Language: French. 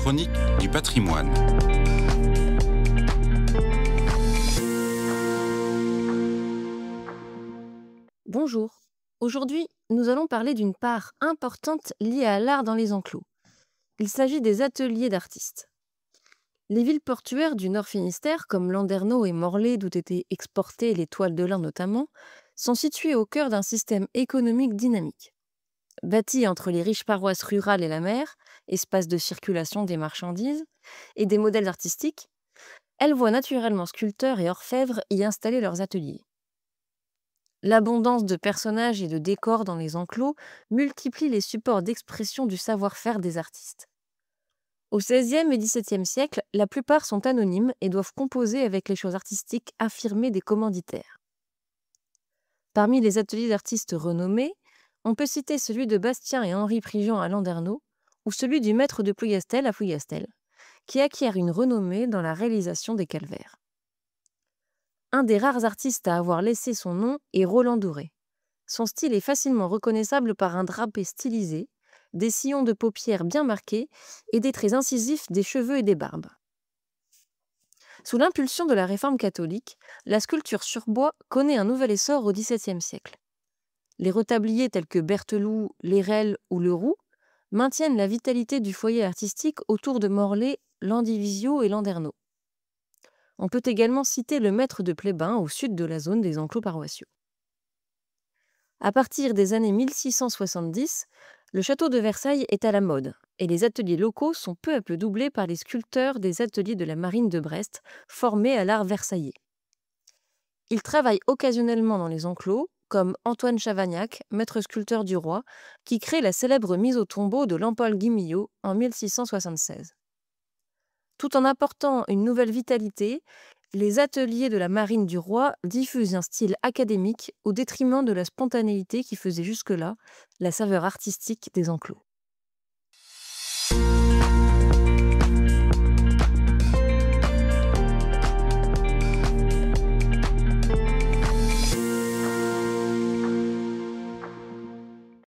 chronique du patrimoine. Bonjour. Aujourd'hui, nous allons parler d'une part importante liée à l'art dans les enclos. Il s'agit des ateliers d'artistes. Les villes portuaires du Nord Finistère, comme Landerneau et Morlaix, d'où étaient exportées les toiles de lin notamment, sont situées au cœur d'un système économique dynamique. Bâties entre les riches paroisses rurales et la mer, espace de circulation des marchandises et des modèles artistiques, elles voient naturellement sculpteurs et orfèvres y installer leurs ateliers. L'abondance de personnages et de décors dans les enclos multiplie les supports d'expression du savoir-faire des artistes. Au XVIe et XVIIe siècle, la plupart sont anonymes et doivent composer avec les choses artistiques affirmées des commanditaires. Parmi les ateliers d'artistes renommés, on peut citer celui de Bastien et Henri Prigent à Landerneau ou celui du maître de Plougastel à Plougastel, qui acquiert une renommée dans la réalisation des calvaires. Un des rares artistes à avoir laissé son nom est Roland Doré. Son style est facilement reconnaissable par un drapé stylisé, des sillons de paupières bien marqués et des traits incisifs des cheveux et des barbes. Sous l'impulsion de la réforme catholique, la sculpture sur bois connaît un nouvel essor au XVIIe siècle. Les retabliers tels que Berthelou, Lérel ou Leroux maintiennent la vitalité du foyer artistique autour de Morlaix, Landivisiau et Landerneau. On peut également citer le maître de Plébin au sud de la zone des enclos paroissiaux. À partir des années 1670, le château de Versailles est à la mode et les ateliers locaux sont peu à peu doublés par les sculpteurs des ateliers de la marine de Brest, formés à l'art versaillais. Ils travaillent occasionnellement dans les enclos, comme Antoine Chavagnac, maître sculpteur du roi, qui crée la célèbre mise au tombeau de Lempoil Guimillot en 1676. Tout en apportant une nouvelle vitalité, les ateliers de la marine du roi diffusent un style académique au détriment de la spontanéité qui faisait jusque-là la saveur artistique des enclos.